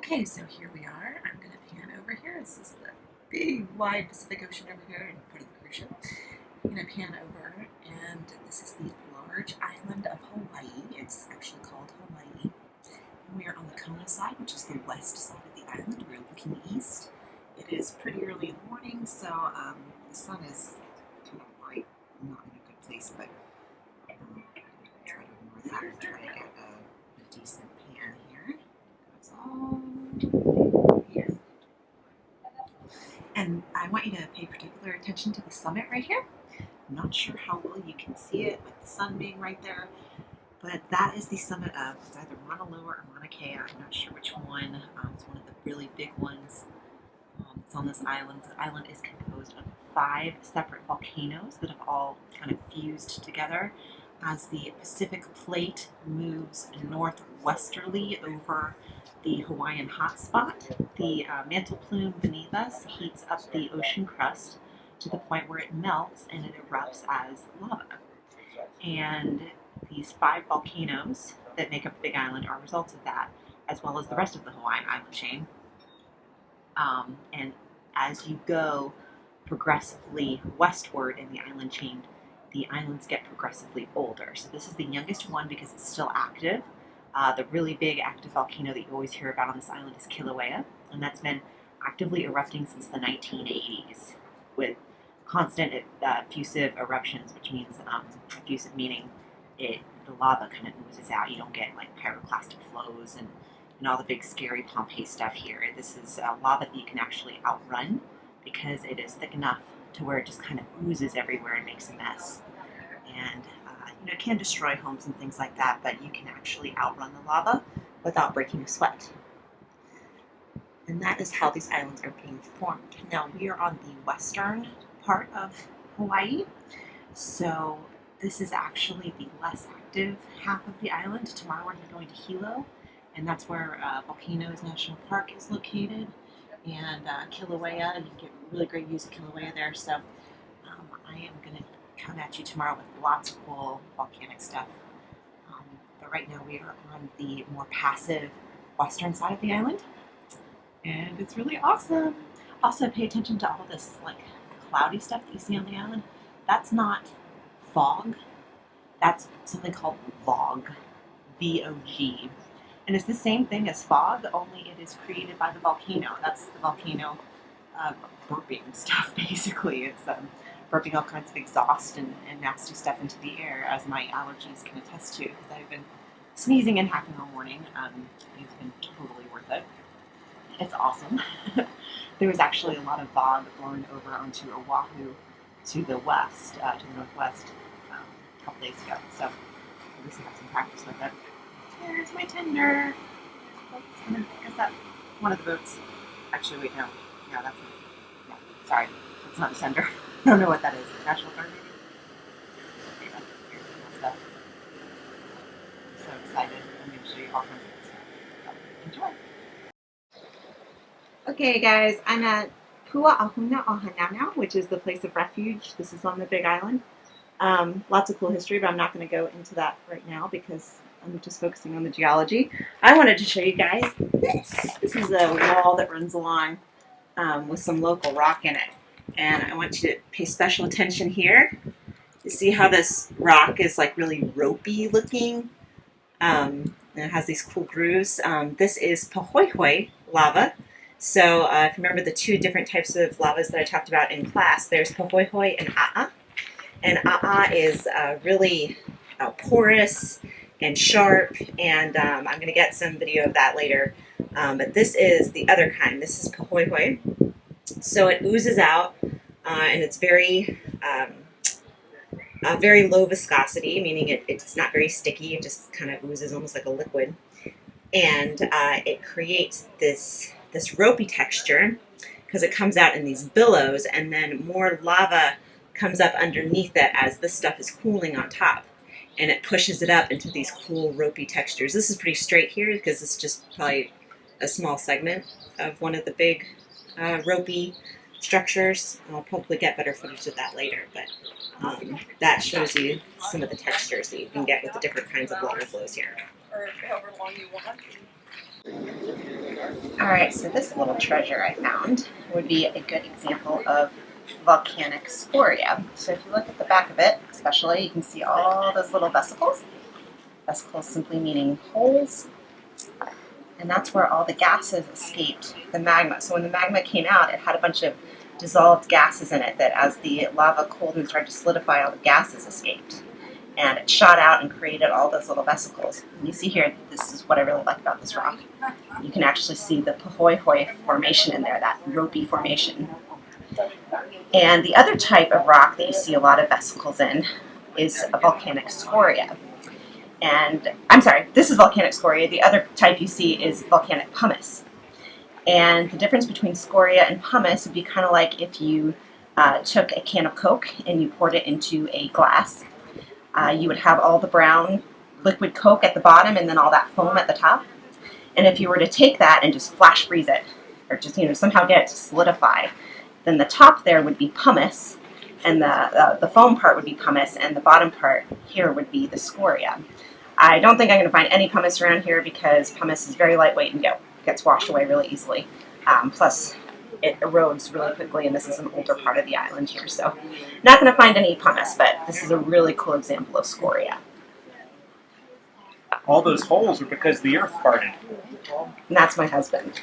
Okay, so here we are. I'm going to pan over here. This is the big, wide Pacific Ocean over here and part of the cruise ship. I'm going to pan over, and this is the large island of Hawaii. It's actually called Hawaii. And we are on the Kona side, which is the west side of the island. We're looking east. It is pretty early in the morning, so the sun is kind of bright, not in a good place, but I'm going to try to ignore that and try to get a decent pan here. Here. And I want you to pay particular attention to the summit right here. I'm not sure how well you can see it with the sun being right there, but that is the summit of it's either Mauna Loa or Mauna Kea. I'm not sure which one. It's one of the really big ones. It's on this island. This island is composed of 5 separate volcanoes that have all kind of fused together as the Pacific Plate moves northwesterly over the Hawaiian hotspot. The mantle plume beneath us heats up the ocean crust to the point where it melts and it erupts as lava. And these 5 volcanoes that make up the Big Island are results of that, as well as the rest of the Hawaiian island chain. And as you go progressively westward in the island chain, the islands get progressively older. So this is the youngest one because it's still active. The really big active volcano that you always hear about on this island is Kilauea, and that's been actively erupting since the 1980s with constant effusive eruptions, which means effusive meaning the lava kind of oozes out. You don't get like pyroclastic flows and all the big scary Pompeii stuff here. This is lava that you can actually outrun because it is thick enough to where it just kind of oozes everywhere and makes a mess. And it can destroy homes and things like that, but you can actually outrun the lava without breaking a sweat. And that is how these islands are being formed. Now we are on the western part of Hawaii, so this is actually the less active half of the island. Tomorrow we're going to Hilo, and that's where Volcanoes National Park is located, and Kilauea. You can get really great views of Kilauea there. So I am going to come at you tomorrow with lots of cool volcanic stuff. But right now we are on the more passive western side of the island, and it's really awesome. Also, pay attention to all this like cloudy stuff that you see on the island. That's not fog. That's something called VOG, V-O-G. And it's the same thing as fog, only it is created by the volcano. That's the volcano burping stuff, basically. It's burping all kinds of exhaust and nasty stuff into the air, as my allergies can attest to, because I've been sneezing and hacking all morning. It's been totally worth it. It's awesome. There was actually a lot of fog blowing over onto Oahu to the west, to the northwest, a couple days ago. So at least I have some practice with it. There's my tender. Is that one of the boats? Actually, wait, no. No, that's not. No, sorry. That's not a tender. I don't know what that is. National Guard, maybe? Okay, here's some stuff. I'm so excited. I'm going to show you all kinds of stuff. Enjoy. Okay, guys. I'm at Pua'ahuna o Hananau, which is the place of refuge. This is on the Big Island. Lots of cool history, but I'm not going to go into that right now because I'm just focusing on the geology. I wanted to show you guys this. This is a wall that runs along with some local rock in it. And I want you to pay special attention here. You see how this rock is like really ropey looking? And it has these cool grooves. This is pahoehoe lava. So if you remember the 2 different types of lavas that I talked about in class, there's pahoehoe and a'a. And a'a is really porous and sharp, and I'm going to get some video of that later. But this is the other kind. This is pahoehoe. So it oozes out, and it's very low viscosity, meaning it's not very sticky. It just kind of oozes almost like a liquid, and it creates this ropey texture because it comes out in these billows, and then more lava comes up underneath it as this stuff is cooling on top. And it pushes it up into these cool ropey textures. This is pretty straight here because it's just probably a small segment of one of the big ropey structures. I'll probably get better footage of that later, but that shows you some of the textures that you can get with the different kinds of water flows here. Or however long you want. Alright, so this little treasure I found would be a good example of volcanic scoria. So if you look at the back of it, especially, you can see all those little vesicles. Vesicles simply meaning holes. And that's where all the gases escaped the magma. So when the magma came out, it had a bunch of dissolved gases in it that as the lava cooled and started to solidify, all the gases escaped. And it shot out and created all those little vesicles. And you see here, this is what I really like about this rock. You can actually see the Pahoehoe formation in there, that ropey formation. And the other type of rock that you see a lot of vesicles in is a volcanic scoria. And I'm sorry, this is volcanic scoria. The other type you see is volcanic pumice. And the difference between scoria and pumice would be kind of like if you took a can of Coke and you poured it into a glass. You would have all the brown liquid Coke at the bottom and then all that foam at the top. And if you were to take that and just flash freeze it, or just somehow get it to solidify, then the top there would be pumice, and the foam part would be pumice, and the bottom part here would be the scoria. I don't think I'm going to find any pumice around here because pumice is very lightweight and gets washed away really easily. Plus, it erodes really quickly, and this is an older part of the island here, so not going to find any pumice, but this is a really cool example of scoria. All those holes are because the earth farted. And that's my husband.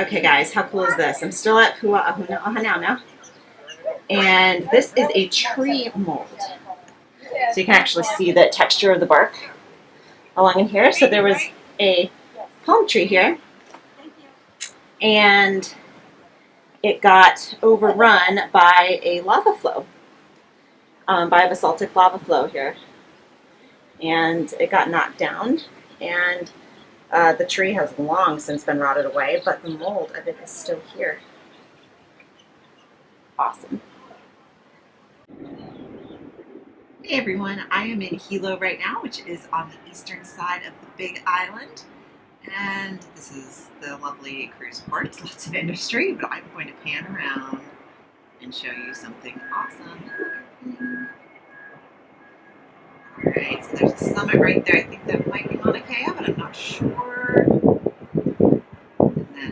Okay guys, how cool is this? I'm still at Hua'ahuna'ahanana, and this is a tree mold. So you can actually see the texture of the bark along in here. So there was a palm tree here, and it got overrun by a lava flow, by a basaltic lava flow here. And it got knocked down, and the tree has long since been rotted away, but the mold of it is still here. Awesome. Hey everyone, I am in Hilo right now, which is on the eastern side of the Big Island. And this is the lovely cruise port. Lots of industry, but I'm going to pan around and show you something awesome. Alright, so there's a summit right there. I think that might be Mauna Kea, but I'm not sure. And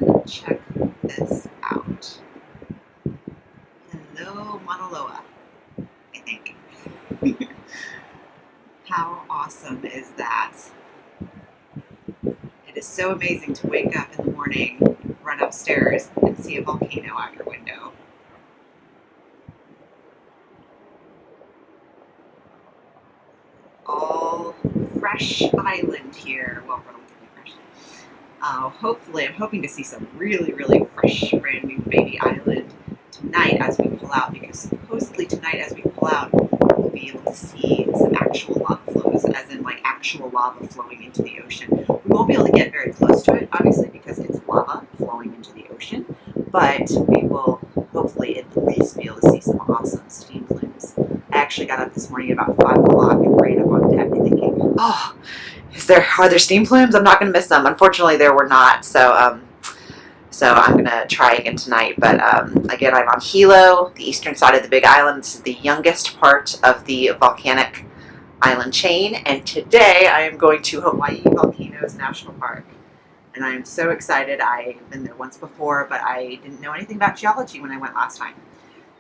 then check this out. Hello, Mauna Loa, I think. How awesome is that? It is so amazing to wake up in the morning, run upstairs, and see a volcano out your window. All fresh island here. Well, relatively fresh. Hopefully, I'm hoping to see some really, really fresh, brand new baby island tonight as we pull out, because supposedly tonight as we pull out, we'll be able to see some actual lava flows, as in like actual lava flowing into the ocean. We won't be able to get very close to it, obviously, because it's lava flowing into the ocean, but we will hopefully at least be able to see some awesome steam plumes. I actually got up this morning about 5 o'clock and ran up on deck thinking, oh, are there steam plumes? I'm not going to miss them. Unfortunately, there were not, so I'm going to try again tonight. But again, I'm on Hilo, the eastern side of the Big Island. This is the youngest part of the volcanic island chain, and today I am going to Hawaii Volcanoes National Park. And I am so excited. I've been there once before, but I didn't know anything about geology when I went last time.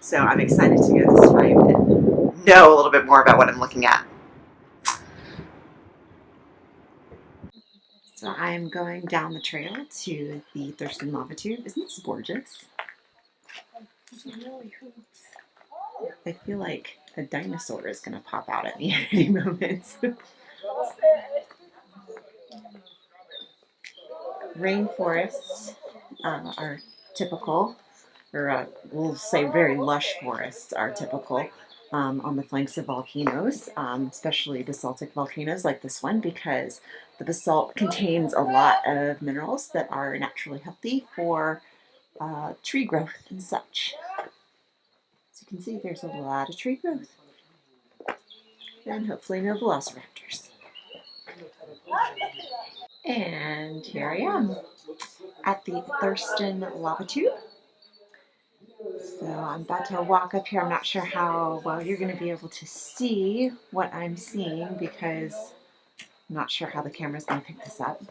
So I'm excited to go this time and know a little bit more about what I'm looking at. So I'm going down the trail to the Thurston Lava Tube. Isn't this gorgeous? I feel like a dinosaur is going to pop out at me at any moment. Rainforests are typical, or we'll say very lush forests are typical on the flanks of volcanoes, especially basaltic volcanoes like this one, because the basalt contains a lot of minerals that are naturally healthy for tree growth and such. As you can see, there's a lot of tree growth, and hopefully no velociraptors. And here I am at the Thurston Lava Tube. So I'm about to walk up here. I'm not sure how well you're going to be able to see what I'm seeing because I'm not sure how the camera's going to pick this up.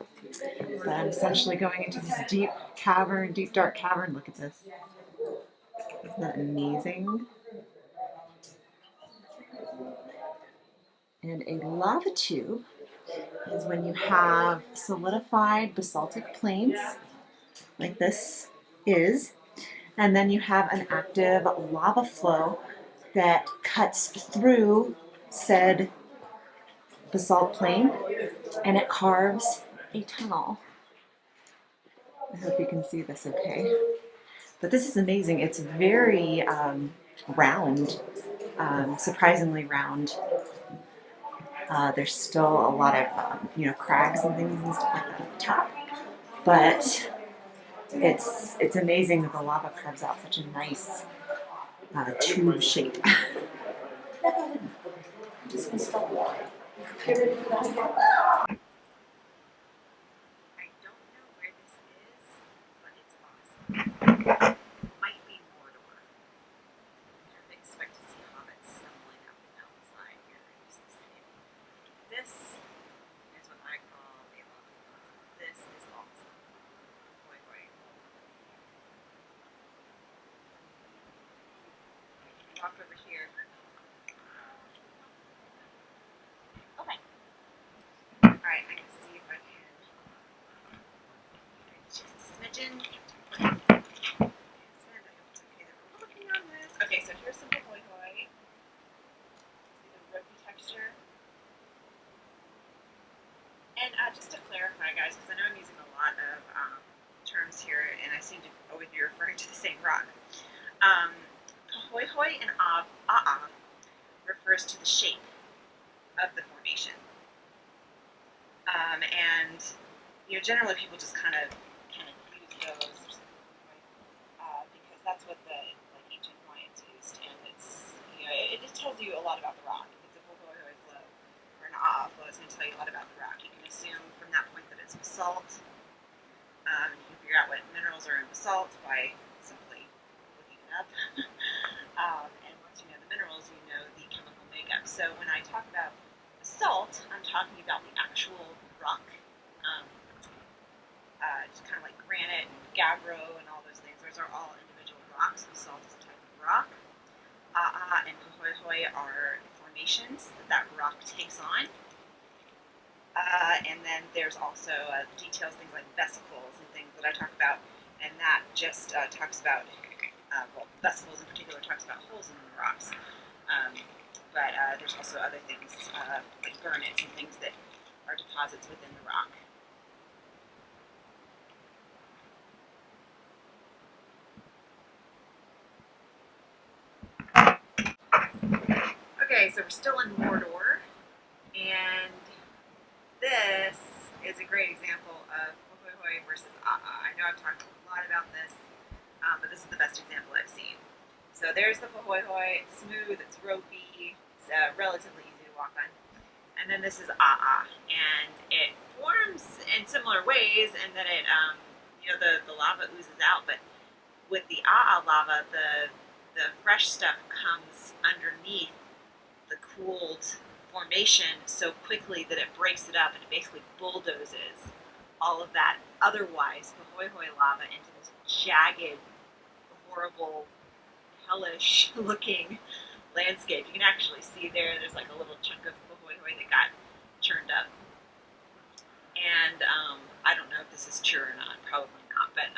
But I'm essentially going into this deep cavern, deep dark cavern. Look at this. Isn't that amazing? And a lava tube is when you have solidified basaltic plains, like this is, and then you have an active lava flow that cuts through said basalt plain and it carves a tunnel. I hope you can see this okay. But this is amazing. It's very round, surprisingly round. There's still a lot of crags and things and stuff like that at the top, but it's amazing that the lava carves out such a nice tube shape. I don't know where this is, but it's awesome. Might be Mordor. I don't expect to see hobbits stumbling up the mountainside here in the city. This is what I call a lava flow. This is awesome. Boy, boy. Walk over here. Okay. Alright, I can see if I can. Just a smidgen. Okay, so here's some hoi hoi. See the ropey texture. And just to clarify, guys, because I know I'm using a lot of terms here, and I seem to always be referring to the same rock. Hoi hoi and refers to the shape of the formation. And generally people just kind of use those because that's what the ancient Mayans used, and it's it just tells you a lot about the rock. If it's a hoi hoi flow or an flow, it's going to tell you a lot about the rock. You can assume from that point that it's basalt. You can figure out what minerals are in basalt by simply looking it up. And once you know the minerals, you know the chemical makeup. So when I talk about basalt, I'm talking about the actual rock, just kind of like granite and gabbro and all those things. Those are all individual rocks. Basalt is a type of rock. And hoi hoi are formations that rock takes on. And then there's also details, things like vesicles and things that I talk about, and that just talks about, vesicles in particular talks about holes in the rocks. But there's also other things like garnets and things that are deposits within the rock. Okay, so we're still in Mordor, and this is a great example of hoi hoi versus I know I've talked a lot about this, but this is the best example I've seen. So there's the hoi hoi. It's smooth, it's ropey, it's relatively easy to walk on. And then this is and it forms in similar ways in that it, the lava oozes out, but with the lava, the fresh stuff comes underneath the cooled formation so quickly that it breaks it up and it basically bulldozes all of that otherwise hoi hoi lava into this jagged, horrible, hellish looking landscape. You can actually see there's like a little chunk of hoi hoi that got churned up. And I don't know if this is true or not, probably not, but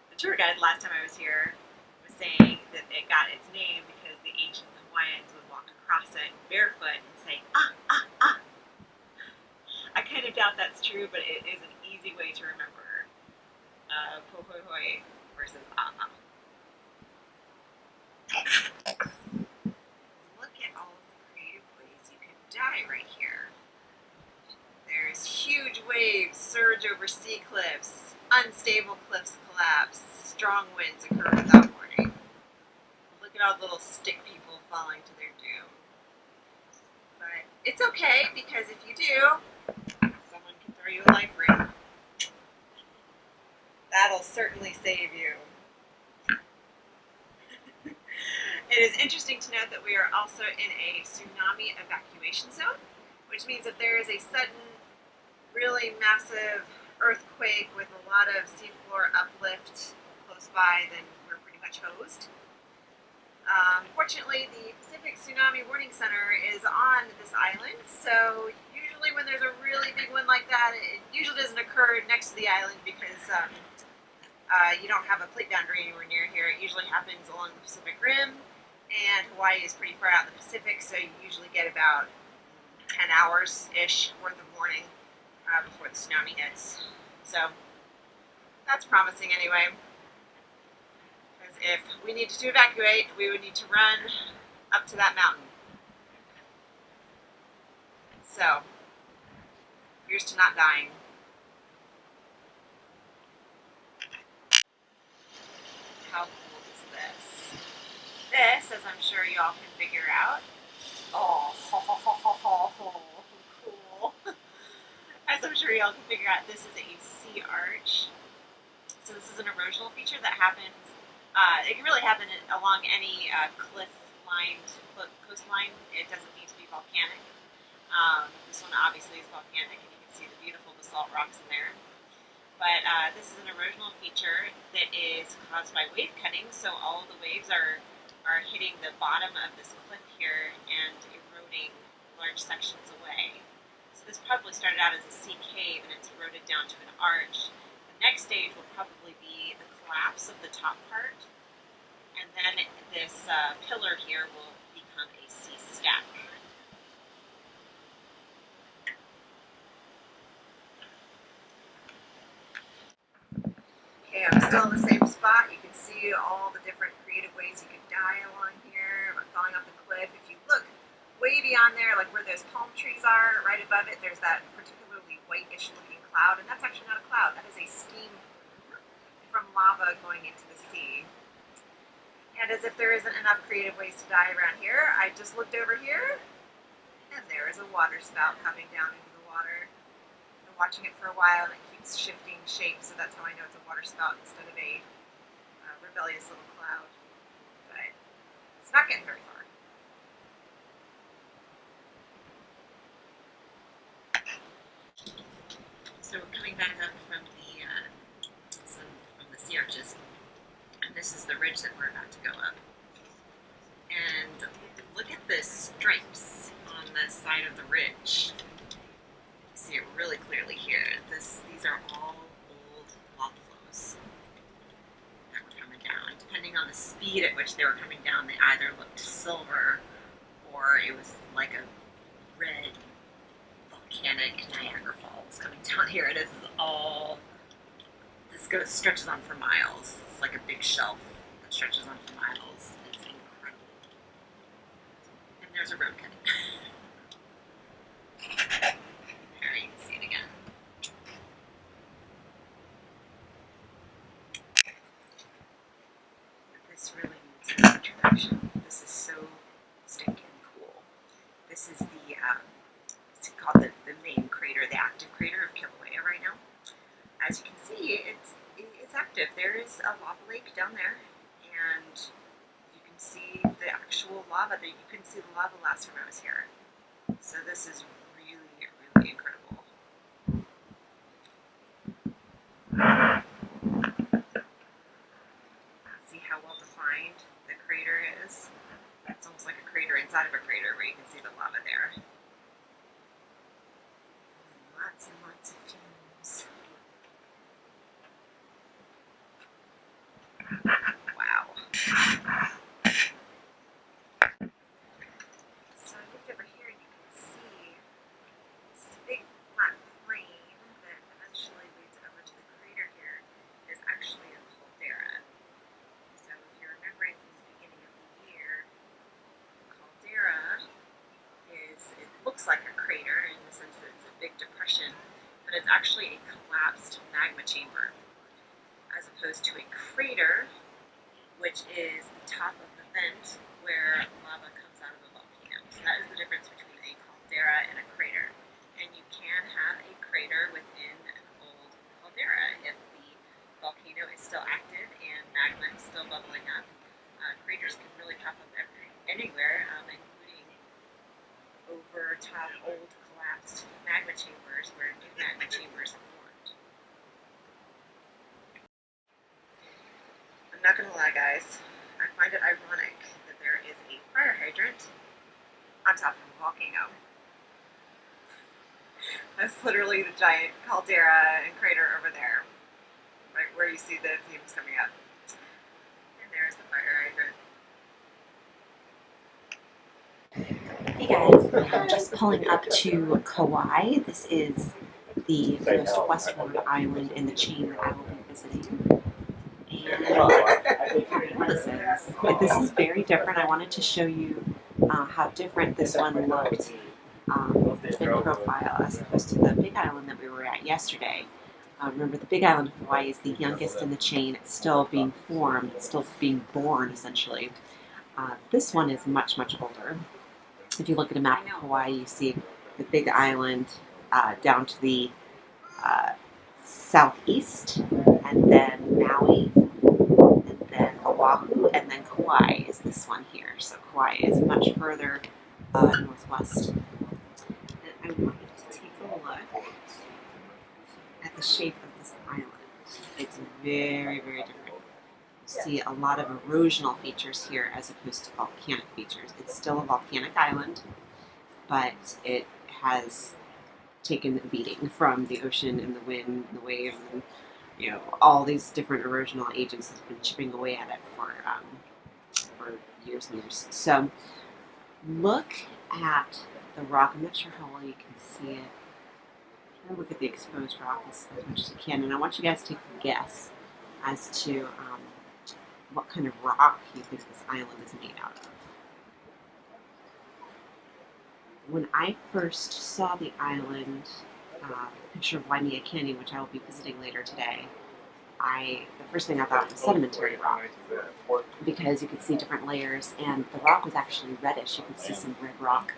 the tour guide last time I was here was saying that it got its name because the ancient Hawaiians would walk across it barefoot and say, I kind of doubt that's true, but it is an easy way to remember hoi hoi versus Look at all of the creative ways you could die right here. There's huge waves surge over sea cliffs, unstable cliffs collapse, strong winds occur without warning. Look at all the little stick people falling to their doom. But it's okay, because if you do, someone can throw you a life ring. That'll certainly save you. It is interesting to note that we are also in a tsunami evacuation zone, which means that there is a sudden, really massive earthquake with a lot of seafloor uplift close by, then we're pretty much hosed. Fortunately, the Pacific Tsunami Warning Center is on this island, so usually when there's a really big one like that, it usually doesn't occur next to the island because you don't have a plate boundary anywhere near here. It usually happens along the Pacific Rim, and Hawaii is pretty far out in the Pacific, so you usually get about 10 hours-ish worth of warning before the tsunami hits. So that's promising anyway. Because if we needed to evacuate, we would need to run up to that mountain. So here's to not dying. How cool is this? This, as I'm sure y'all can figure out, oh, cool. As I'm sure y'all can figure out, this is a sea arch. So this is an erosional feature that happens, it can really happen along any cliff-lined coastline. It doesn't need to be volcanic. This one obviously is volcanic, and you can see the beautiful basalt rocks in there. But this is an erosional feature that is caused by wave cutting, so all of the waves are hitting the bottom of this cliff here and eroding large sections away. So this probably started out as a sea cave and it's eroded down to an arch. The next stage will probably be the collapse of the top part, and then this pillar here will become a sea stack. Okay, I'm still in the same spot. You can see all the different creative ways you could die along here, or falling off the cliff. If you look way beyond there, like where those palm trees are, right above it, there's that particularly whitish looking cloud, and that's actually not a cloud. That is a steam from lava going into the sea. And as if there isn't enough creative ways to die around here, I just looked over here, and there is a water spout coming down into the water. I've been watching it for a while, and it keeps shifting shape, so that's how I know it's a water spout instead of a rebellious little cloud. But it's not getting very far. So we're coming back up from the sea arches, and this is the ridge that we're about to go up. And look at the stripes on the side of the ridge. You can see it really clearly here. These are all old lava flows that were coming down. Depending on the speed at which they were coming down, they either looked silver or it was like a red volcanic Niagara Falls coming down here. It is all, stretches on for miles. It's like a big shelf that stretches on for miles. It's incredible. And there's a road cutting. There, you can see it again. But this really needs an introduction. This is so stinking cool. This is it's called the main crater, the active crater of Kilauea right now. As you can see, it's active. There is a lava lake down there, and you can see the actual lava. You couldn't see the lava last time I was here. So this is really, really incredible. See how well defined the crater is? It's almost like a crater inside of a crater where you can see the lava there. Lots and lots of fumes. Wow. So I looked over here and you can see this big flat plain that eventually leads over to the crater here is actually a caldera. So if you're remembering from the beginning of the year, caldera it looks like a crater in the sense that it's a big depression, but it's actually a collapsed magma chamber, as opposed to a crater, which is the top of the vent where lava comes out of a volcano. So that is the difference between a caldera and a crater. And you can have a crater within an old caldera if the volcano is still active and magma is still bubbling up. Craters can really pop up anywhere, including over top old collapsed magma chambers where new magma chambers have formed. not gonna lie, guys, I find it ironic that there is a fire hydrant on top of a volcano. That's literally the giant caldera and crater over there, right where you see the fumes coming up. And there's the fire hydrant. Hey guys, I'm just pulling up to Kauai. This is the most westward island in the chain that I will be visiting. And this is very different. I wanted to show you how different this one looked in profile as opposed to the big island that we were at yesterday. Remember, the big island of Hawaii is the youngest in the chain. It's still being formed. It's still being born, essentially. This one is much, much older. If you look at a map of Hawaii, you see the big island down to the southeast, and then Maui, and then Oahu, and then Kauai is this one here. So Kauai is much further northwest. And I want you to take a look at the shape of this island. It's very, very different. You see a lot of erosional features here as opposed to volcanic features. It's still a volcanic island, but it has taken a beating from the ocean and the wind and the waves, and all these different erosional agents have been chipping away at it for years and years. So look at the rock. I'm not sure how well you can see it. Try to look at the exposed rock as much as you can, and I want you guys to take a guess as to what kind of rock you think this island is made out of. When I first saw the island, the picture of Waimea Canyon, which I will be visiting later today, the first thing I thought was sedimentary rock, because you could see different layers, and the rock was actually reddish. You could see some red rock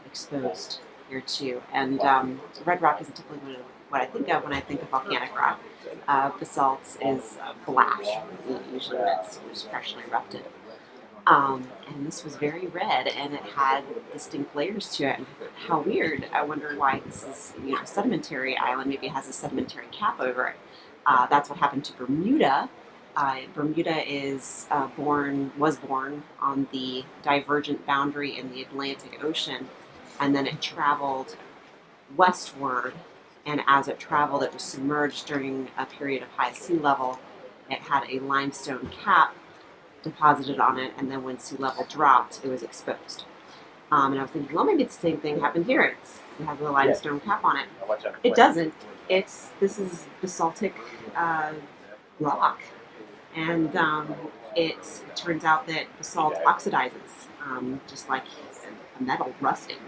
exposed here too. And red rock isn't typically what I think of when I think of volcanic rock. Basalt is black, usually that's freshly erupted. And this was very red, and it had distinct layers to it. And how weird! I wonder why this is, a sedimentary island. Maybe it has a sedimentary cap over it. That's what happened to Bermuda. Bermuda was born on the divergent boundary in the Atlantic Ocean, and then it traveled westward. And as it traveled, it was submerged during a period of high sea level. It had a limestone cap deposited on it, and then when sea level dropped, it was exposed. And I was thinking, well, maybe the same thing happened here. It has a limestone cap on it. It doesn't. This is basaltic rock, and it turns out that basalt oxidizes, just like a metal rusting.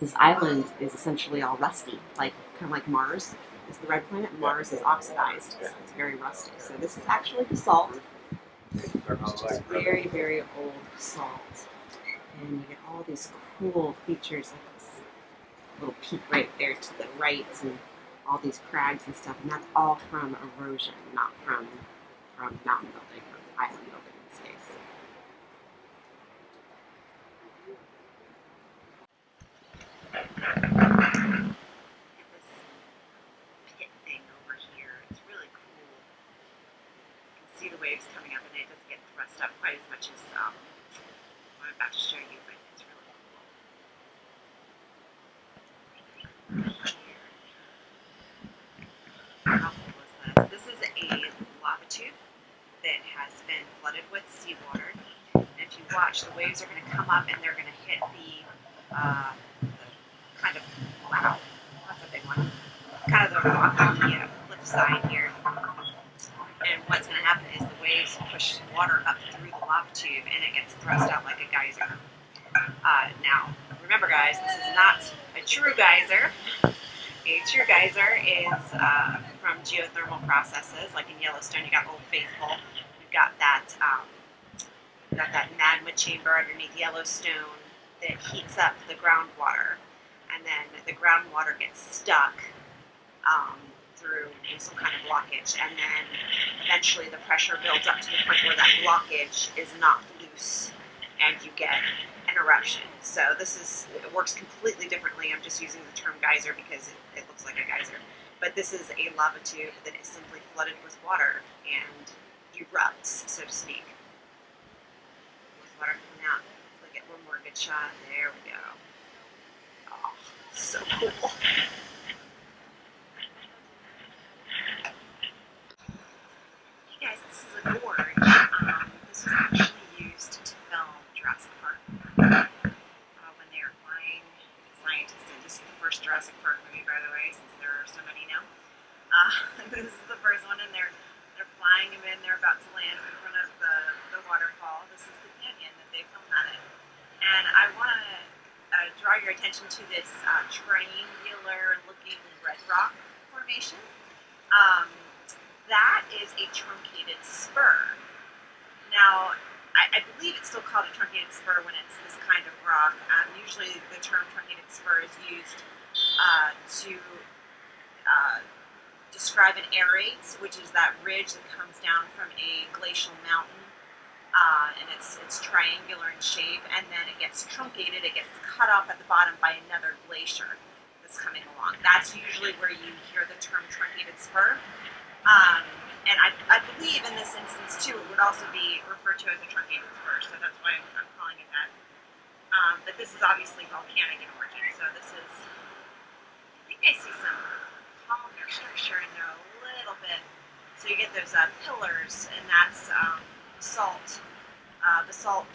This island is essentially all rusty, kind of like Mars is the red planet. Mars is oxidized, so it's very rusty. So this is actually basalt, which is very, very old basalt. And you get all these cool features, like this little peak right there to the right, and all these crags and stuff. And that's all from erosion, not from mountain building or island building in this case. See the waves coming up, and it doesn't get thrust up quite as much as what I'm about to show you, but it's really cool. How cool is this? This is a lava tube that has been flooded with seawater. And if you watch, the waves are going to come up and they're going to hit the kind of, wow, that's a big one, kind of the rock on the cliff side here. And what's going to happen is the waves push water up through the lava tube, and it gets thrust out like a geyser. Now, remember guys, this is not a true geyser. A true geyser is from geothermal processes, like in Yellowstone. You got Old Faithful. You've got that magma chamber underneath Yellowstone that heats up the groundwater, and then the groundwater gets stuck through some kind of blockage, and then eventually the pressure builds up to the point where that blockage is knocked loose, and you get an eruption. So it works completely differently. I'm just using the term geyser because it looks like a geyser. But this is a lava tube that is simply flooded with water and erupts, so to speak. With water coming out. Let's get one more good shot. There we go. Oh, so cool. Hey guys, this is a gorge. This was actually used to film Jurassic Park. When they were flying scientists in. This is the first Jurassic Park movie, by the way, since there are so many now. This is the first one, and they're flying them in. They're about to land in front of the waterfall. This is the canyon that they filmed that in. And I want to draw your attention to this triangular-looking red rock formation. That is a truncated spur. Now, I believe it's still called a truncated spur when it's this kind of rock. Usually the term truncated spur is used to describe an aerates, which is that ridge that comes down from a glacial mountain, and it's triangular in shape, and then it gets truncated, it gets cut off at the bottom by another glacier that's coming along. That's usually where you hear the term truncated spur. And I believe in this instance too, it would also be referred to as a truncated spur, so that's why I'm calling it that. But this is obviously volcanic in origin, so this is, I think I see some columnar structure in there a little bit. So you get those pillars, and that's basalt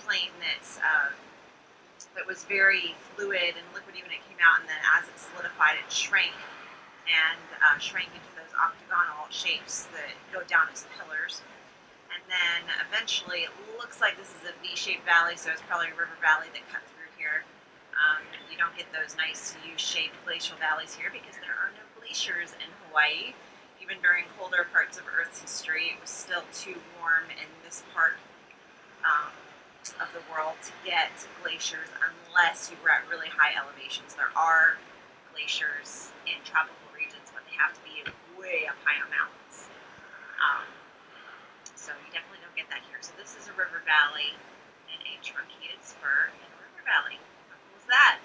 plain that was very fluid and liquid even when it came out, and then as it solidified, it shrank and shrank into those octagonal shapes that go down as pillars. And then eventually it looks like this is a V-shaped valley, so it's probably a river valley that cut through here. You don't get those nice U-shaped glacial valleys here because there are no glaciers in Hawaii. Even during colder parts of Earth's history, it was still too warm in this part of the world to get glaciers unless you were at really high elevations. There are glaciers in tropical regions, but they have to be way up high on mountains. So you definitely don't get that here. So this is a river valley and a truncated spur in a river valley. How cool is that?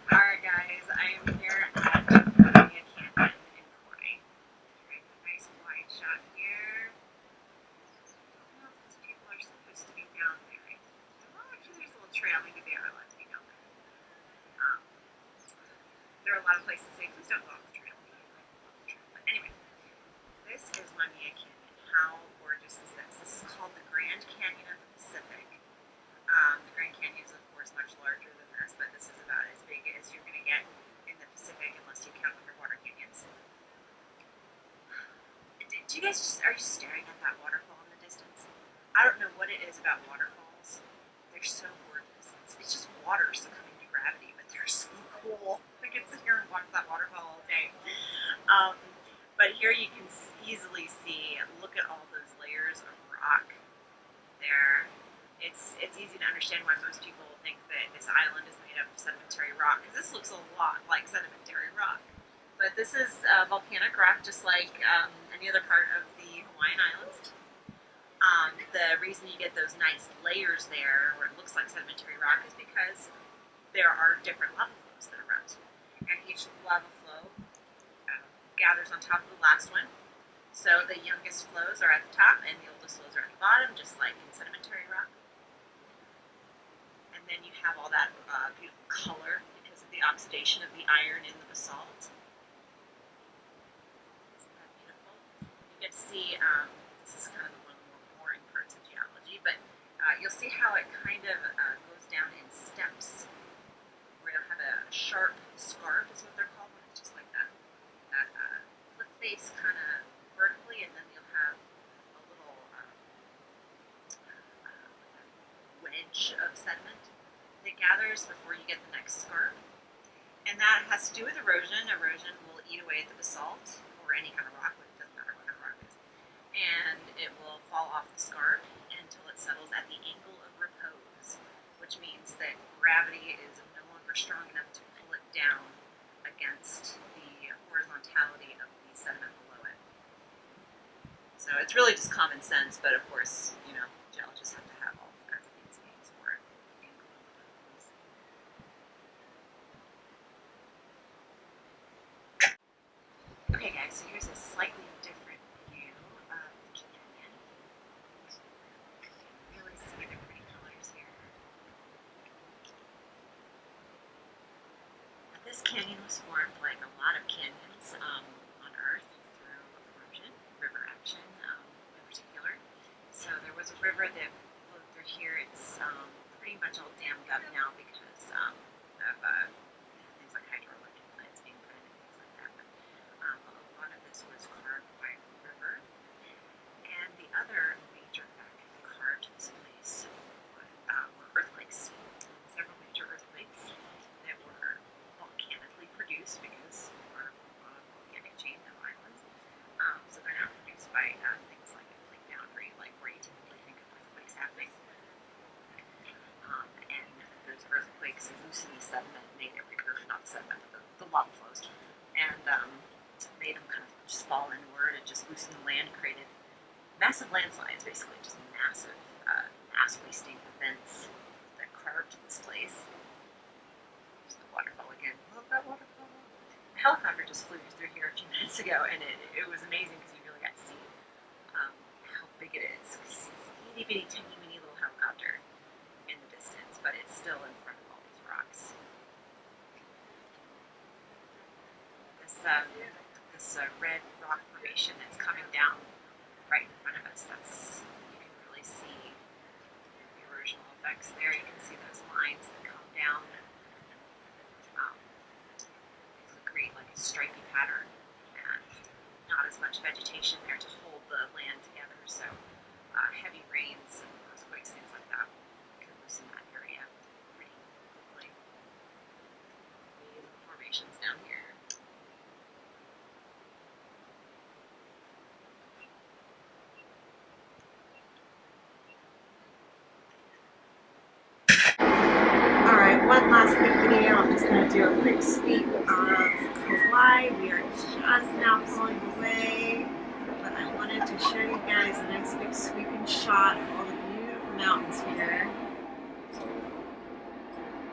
Alright guys, I am here at Mania Canyon in Kauai. Nice wide shot here. I don't know if these people are supposed to be down there. Well, actually there's a little trail, maybe they are allowed to be down there. There are a lot of places saying, please don't go off the trail. But anyway, this is Mania Canyon. How gorgeous is this? This is called the Grand Canyon of the Pacific. The Grand Canyon is, of course, much larger than this, but this is about as big as you're going to get in the Pacific unless you count underwater canyons. Do you guys are you staring at that waterfall in the distance? I don't know what it is about waterfalls. They're so gorgeous. It's just water succumbing to gravity, but they're so cool. I could sit here and watch that waterfall all day. But here you can easily see, look at all those layers of rock there. It's easy to understand why most people think that this island is made of sedimentary rock, because this looks a lot like sedimentary rock. But this is volcanic rock, just like any other part of the Hawaiian Islands. The reason you get those nice layers there, where it looks like sedimentary rock, is because there are different lava flows that erupt. And each lava flow gathers on top of the last one. So the youngest flows are at the top, and the oldest flows are at the bottom, just like in sedimentary rock. And then you have all that beautiful color because of the oxidation of the iron in the basalt. Isn't that beautiful? You get to see, this is kind of one of the more boring parts of geology, but you'll see how it kind of goes down in steps, where you'll have a sharp scarp is what they're called, when it's just like that flip face kind of vertically, and then you'll have a little wedge of sediment that gathers before you get the next scarp. And that has to do with erosion. Erosion will eat away at the basalt, or any kind of rock, it doesn't matter what kind of rock it is. And it will fall off the scarp until it settles at the angle of repose, which means that gravity is no longer strong enough to pull it down against the horizontality of the sediment below it. So it's really just common sense, but of course, you know, geologists This canyon was formed like a lot of canyons on Earth through erosion, river action in particular. So there was a river that flowed through here. It's pretty much all dammed up now because of things like hydroelectric plants being put in and things like that. But a lot of this was carved by the river. And the other major factor that carved this place were earthquakes. Several major earthquakes that were volcanically produced because we're on a volcanic chain of islands. So they're not produced by things like a plate boundary, like where you typically think of earthquakes happening. And those earthquakes loosened the sediment, made it not the sediment, but the lava flows, and made them kind of just fall inward and just loosen the land, created massive landslides, basically just massive mass wasting events that carved this place. There's the waterfall again. Love that waterfall. The helicopter just flew through here a few minutes ago, and it was amazing because you really got to see how big it is. It's a itty bitty, tiny, mini little helicopter in the distance, but it's still in front of all these rocks. This red rock formation that's coming down right in front of us, you can really see the erosional effects there. You can see those lines that come down and create like a stripy pattern, and not as much vegetation there to hold the land together. So heavy rains and earthquakes, things like that, can loosen that area pretty quickly. These formations down here. One last quick video. I'm just going to do a quick sweep of Hawaii. We are just now pulling away, but I wanted to show you guys a nice big sweeping shot of all the beautiful mountains here.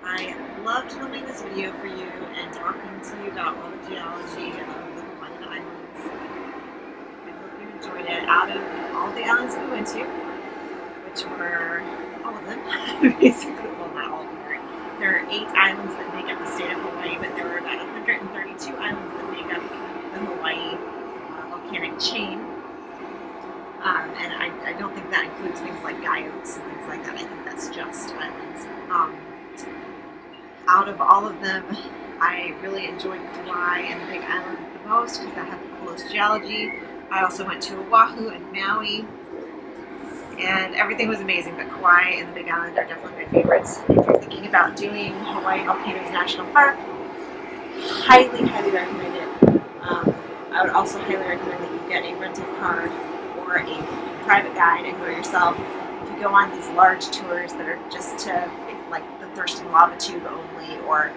I loved filming this video for you and talking to you about all the geology of the Hawaiian Islands. I hope you enjoyed it. Out of all the islands we went to, which were all of them, basically, well, not all of them. There are 8 islands that make up the state of Hawaii, but there were about 132 islands that make up the Hawaii volcanic chain. And I don't think that includes things like guyotts and things like that. I think that's just islands. Out of all of them, I really enjoyed Kauai and the Big Island the most because that had the coolest geology. I also went to Oahu and Maui, and everything was amazing, but Kauai and the Big Island are definitely my favorites. If you're thinking about doing Hawaii Volcanoes National Park, highly, highly recommend it. I would also highly recommend that you get a rental car or a private guide and go yourself. If you go on these large tours that are just to, like the Thurston Lava Tube only, or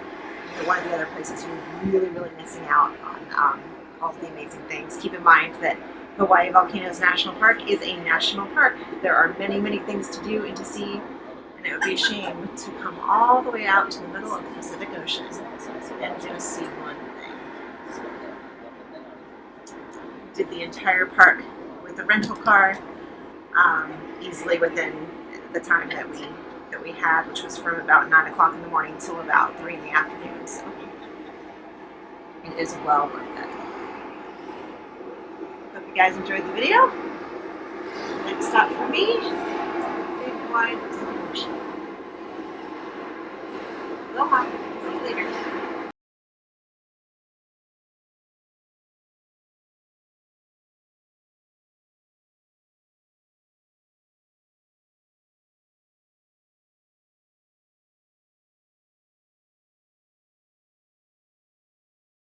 one of the other places, you're really, really missing out on all the amazing things. Keep in mind that Hawaii Volcanoes National Park is a national park. There are many, many things to do and to see, and it would be a shame to come all the way out to the middle of the Pacific Ocean and just see one thing. Did the entire park with a rental car, easily within the time that we had, which was from about 9 o'clock in the morning till about 3 in the afternoon. So it is well worth it. Hope you guys enjoyed the video. Next stop for me is the big wide Pacific Ocean. Aloha. See you later.